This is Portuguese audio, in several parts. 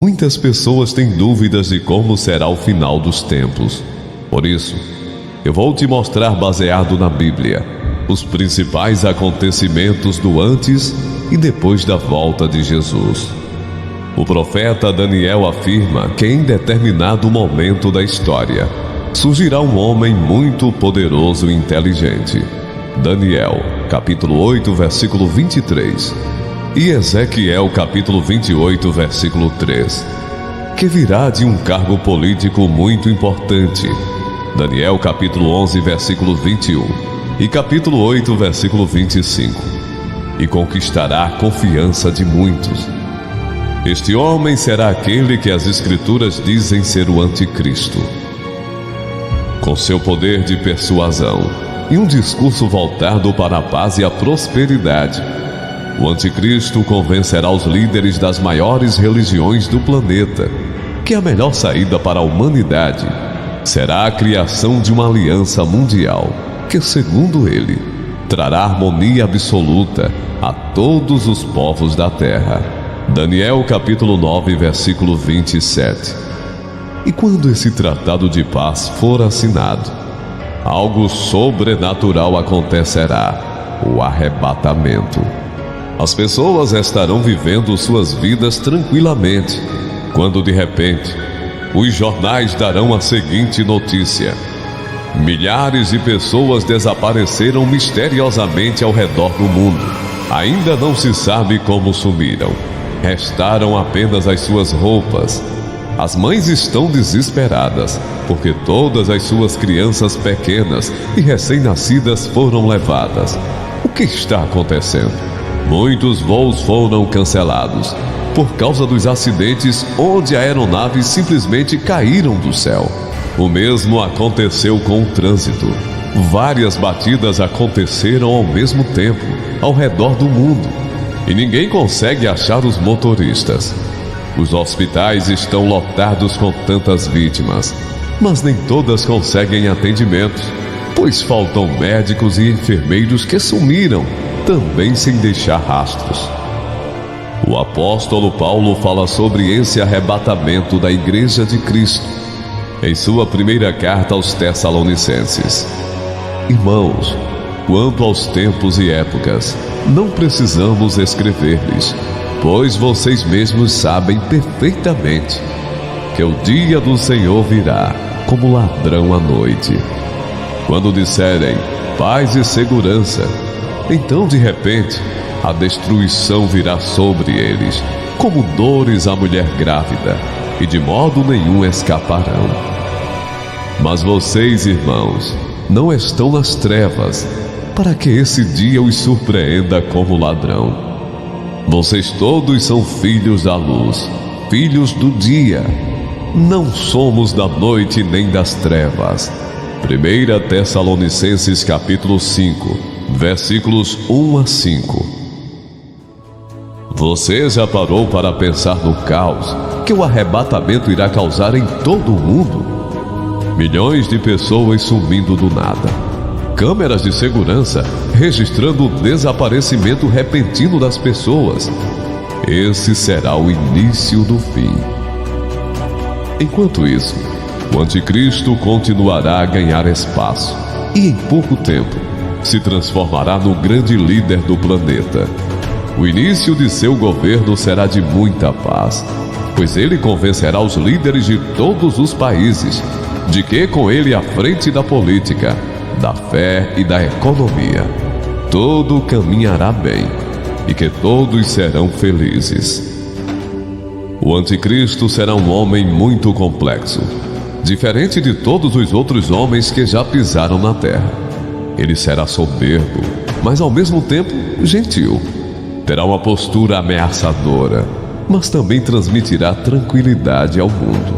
Muitas pessoas têm dúvidas de como será o final dos tempos. Por isso, eu vou te mostrar, baseado na Bíblia, os principais acontecimentos do antes e depois da volta de Jesus. O profeta Daniel afirma que em determinado momento da história surgirá um homem muito poderoso e inteligente. Daniel, capítulo 8, versículo 23. E Ezequiel, capítulo 28, versículo 3, que virá de um cargo político muito importante. Daniel, capítulo 11, versículo 21 e capítulo 8, versículo 25. E conquistará a confiança de muitos. Este homem será aquele que as Escrituras dizem ser o Anticristo. Com seu poder de persuasão e um discurso voltado para a paz e a prosperidade, o Anticristo convencerá os líderes das maiores religiões do planeta que a melhor saída para a humanidade será a criação de uma aliança mundial que, segundo ele, trará harmonia absoluta a todos os povos da terra. Daniel capítulo 9, versículo 27. E quando esse tratado de paz for assinado, algo sobrenatural acontecerá: o arrebatamento. As pessoas estarão vivendo suas vidas tranquilamente, quando de repente, os jornais darão a seguinte notícia: milhares de pessoas desapareceram misteriosamente ao redor do mundo. Ainda não se sabe como sumiram. Restaram apenas as suas roupas. As mães estão desesperadas, porque todas as suas crianças pequenas e recém-nascidas foram levadas. O que está acontecendo? Muitos voos foram cancelados por causa dos acidentes onde aeronaves simplesmente caíram do céu. O mesmo aconteceu com o trânsito. Várias batidas aconteceram ao mesmo tempo, ao redor do mundo, e ninguém consegue achar os motoristas. Os hospitais estão lotados com tantas vítimas, mas nem todas conseguem atendimento, pois faltam médicos e enfermeiros que sumiram, também sem deixar rastros. O apóstolo Paulo fala sobre esse arrebatamento da Igreja de Cristo em sua primeira carta aos Tessalonicenses. Irmãos, quanto aos tempos e épocas, não precisamos escrever-lhes, pois vocês mesmos sabem perfeitamente que o dia do Senhor virá como ladrão à noite. Quando disserem paz e segurança, então de repente a destruição virá sobre eles, como dores à mulher grávida, e de modo nenhum escaparão. Mas vocês, irmãos, não estão nas trevas, para que esse dia os surpreenda como ladrão. Vocês todos são filhos da luz, filhos do dia. Não somos da noite nem das trevas. 1 Tessalonicenses capítulo 5, versículos 1 a 5. Você já parou para pensar no caos que o arrebatamento irá causar em todo o mundo? Milhões de pessoas sumindo do nada. Câmeras de segurança registrando o desaparecimento repentino das pessoas. Esse será o início do fim. Enquanto isso, o Anticristo continuará a ganhar espaço e, em pouco tempo, se transformará no grande líder do planeta. O início de seu governo será de muita paz, pois ele convencerá os líderes de todos os países de que, com ele à frente da política, da fé e da economia, tudo caminhará bem e que todos serão felizes. O Anticristo será um homem muito complexo, diferente de todos os outros homens que já pisaram na terra. Ele será soberbo, mas ao mesmo tempo gentil. Terá uma postura ameaçadora, mas também transmitirá tranquilidade ao mundo.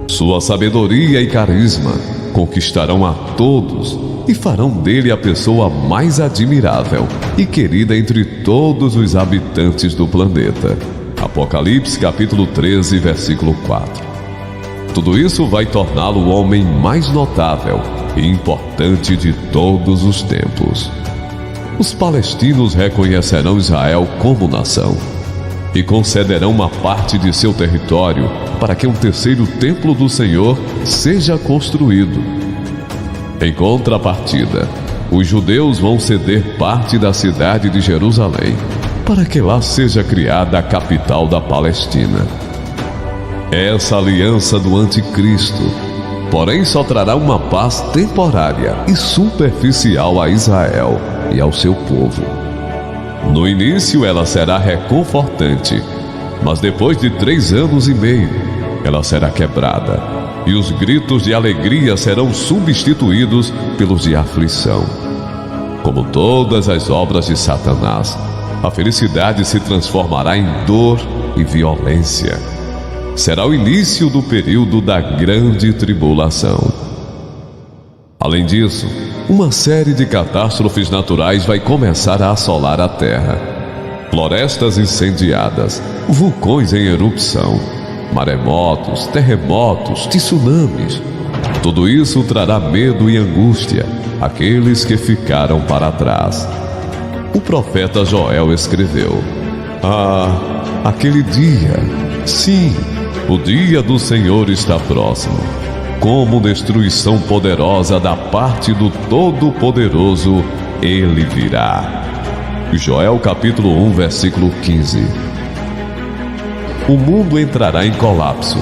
Sua sabedoria e carisma conquistarão a todos e farão dele a pessoa mais admirável e querida entre todos os habitantes do planeta. Apocalipse capítulo 13, versículo 4. Tudo isso vai torná-lo o homem mais notável e importante de todos os tempos. Os palestinos reconhecerão Israel como nação. e concederão uma parte de seu território para que um terceiro templo do Senhor seja construído. Em contrapartida, os judeus vão ceder parte da cidade de Jerusalém para que lá seja criada a capital da Palestina. Essa aliança do anticristo, porém, só trará uma paz temporária e superficial a Israel e ao seu povo. No início ela será reconfortante, mas depois de 3 anos e meio, ela será quebrada, e os gritos de alegria serão substituídos pelos de aflição. Como todas as obras de Satanás, a felicidade se transformará em dor e violência. Será o início do período da grande tribulação. Além disso, uma série de catástrofes naturais vai começar a assolar a Terra. Florestas incendiadas, vulcões em erupção, maremotos, terremotos, tsunamis. Tudo isso trará medo e angústia àqueles que ficaram para trás. O profeta Joel escreveu: aquele dia, sim, o dia do Senhor está próximo. Como destruição poderosa da parte do Todo-Poderoso, ele virá. Joel capítulo 1, versículo 15. O mundo entrará em colapso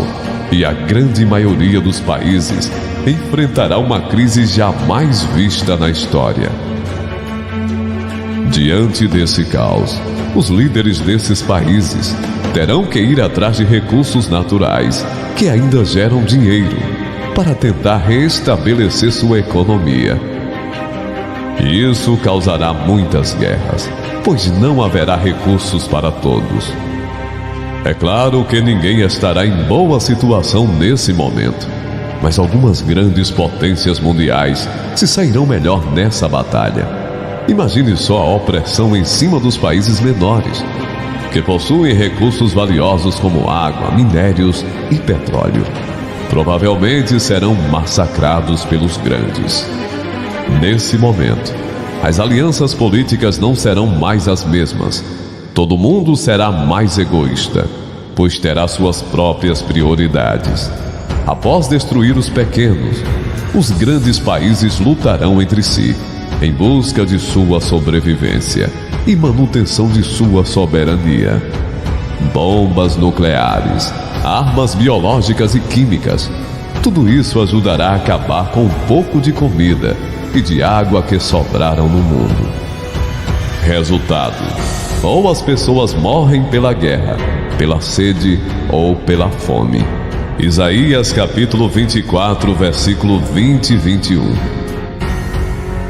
e a grande maioria dos países enfrentará uma crise jamais vista na história. Diante desse caos, os líderes desses países terão que ir atrás de recursos naturais que ainda geram dinheiro para tentar restabelecer sua economia. Isso causará muitas guerras, pois não haverá recursos para todos. É claro que ninguém estará em boa situação nesse momento, mas algumas grandes potências mundiais se sairão melhor nessa batalha. Imagine só a opressão em cima dos países menores, que possuem recursos valiosos como água, minérios e petróleo. Provavelmente serão massacrados pelos grandes. Nesse momento, as alianças políticas não serão mais as mesmas. Todo mundo será mais egoísta, pois terá suas próprias prioridades. Após destruir os pequenos, os grandes países lutarão entre si, em busca de sua sobrevivência e manutenção de sua soberania. Bombas nucleares, armas biológicas e químicas, tudo isso ajudará a acabar com um pouco de comida e de água que sobraram no mundo. Resultado: ou as pessoas morrem pela guerra, pela sede ou pela fome. Isaías capítulo 24, versículo 20 e 21.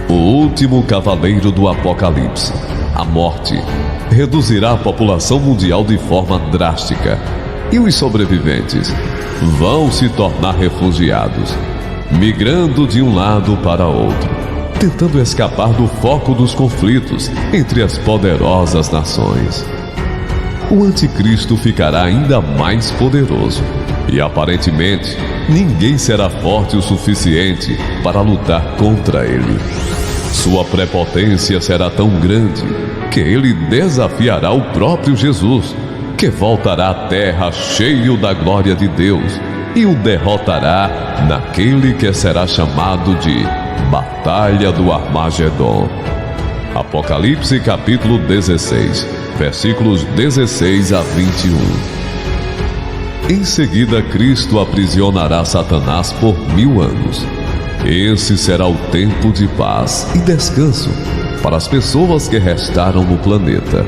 O último cavaleiro do Apocalipse, a morte, reduzirá a população mundial de forma drástica, e os sobreviventes vão se tornar refugiados, migrando de um lado para outro, tentando escapar do foco dos conflitos entre as poderosas nações. O anticristo ficará ainda mais poderoso, e aparentemente ninguém será forte o suficiente para lutar contra ele. Sua prepotência será tão grande que ele desafiará o próprio Jesus, que voltará à terra cheio da glória de Deus, e o derrotará naquele que será chamado de Batalha do Armagedon. Apocalipse capítulo 16, versículos 16 a 21. Em seguida, Cristo aprisionará Satanás por 1000 anos. Esse será o tempo de paz e descanso para as pessoas que restaram no planeta.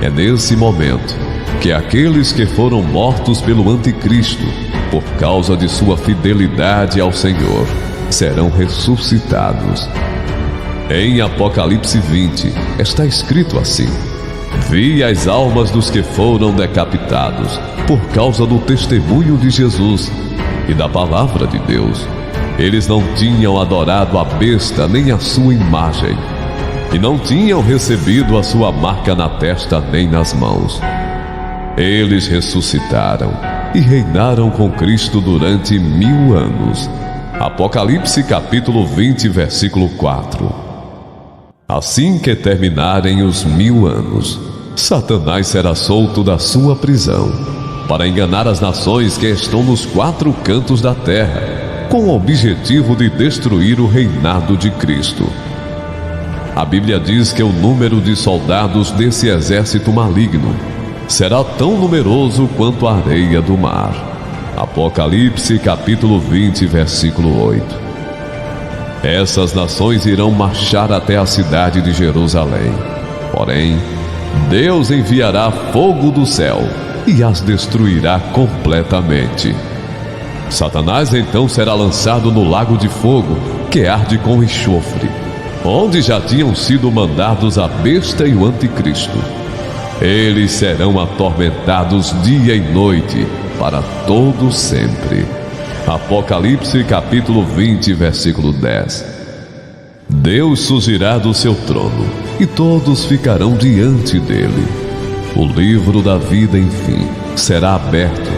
É nesse momento que aqueles que foram mortos pelo anticristo, por causa de sua fidelidade ao Senhor, serão ressuscitados. Em Apocalipse 20, está escrito assim: Vi as almas dos que foram decapitados por causa do testemunho de Jesus e da palavra de Deus. Eles não tinham adorado a besta nem a sua imagem, e não tinham recebido a sua marca na testa nem nas mãos. Eles ressuscitaram e reinaram com Cristo durante 1000 anos. Apocalipse capítulo 20, versículo 4. Assim que terminarem os 1000 anos, Satanás será solto da sua prisão para enganar as nações que estão nos 4 cantos da terra, com o objetivo de destruir o reinado de Cristo. A Bíblia diz que o número de soldados desse exército maligno será tão numeroso quanto a areia do mar. Apocalipse capítulo 20, versículo 8. Essas nações irão marchar até a cidade de Jerusalém. Porém, Deus enviará fogo do céu e as destruirá completamente. Satanás então será lançado no lago de fogo, que arde com enxofre, onde já tinham sido mandados a besta e o anticristo. Eles serão atormentados dia e noite, para todo sempre. Apocalipse capítulo 20, versículo 10. Deus surgirá do seu trono, e todos ficarão diante dele. O livro da vida, enfim, será aberto,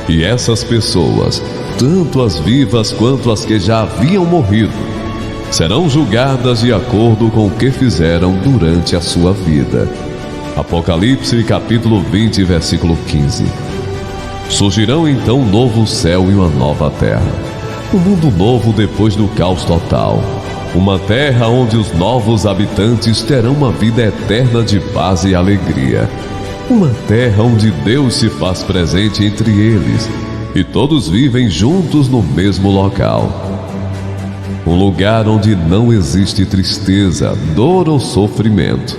e essas pessoas, tanto as vivas quanto as que já haviam morrido, serão julgadas de acordo com o que fizeram durante a sua vida. Apocalipse capítulo 20, versículo 15. Surgirão então um novo céu e uma nova terra, um mundo novo depois do caos total, uma terra onde os novos habitantes terão uma vida eterna de paz e alegria, uma terra onde Deus se faz presente entre eles e todos vivem juntos no mesmo local. Um lugar onde não existe tristeza, dor ou sofrimento.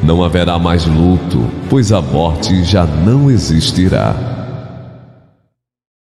Não haverá mais luto, pois a morte já não existirá.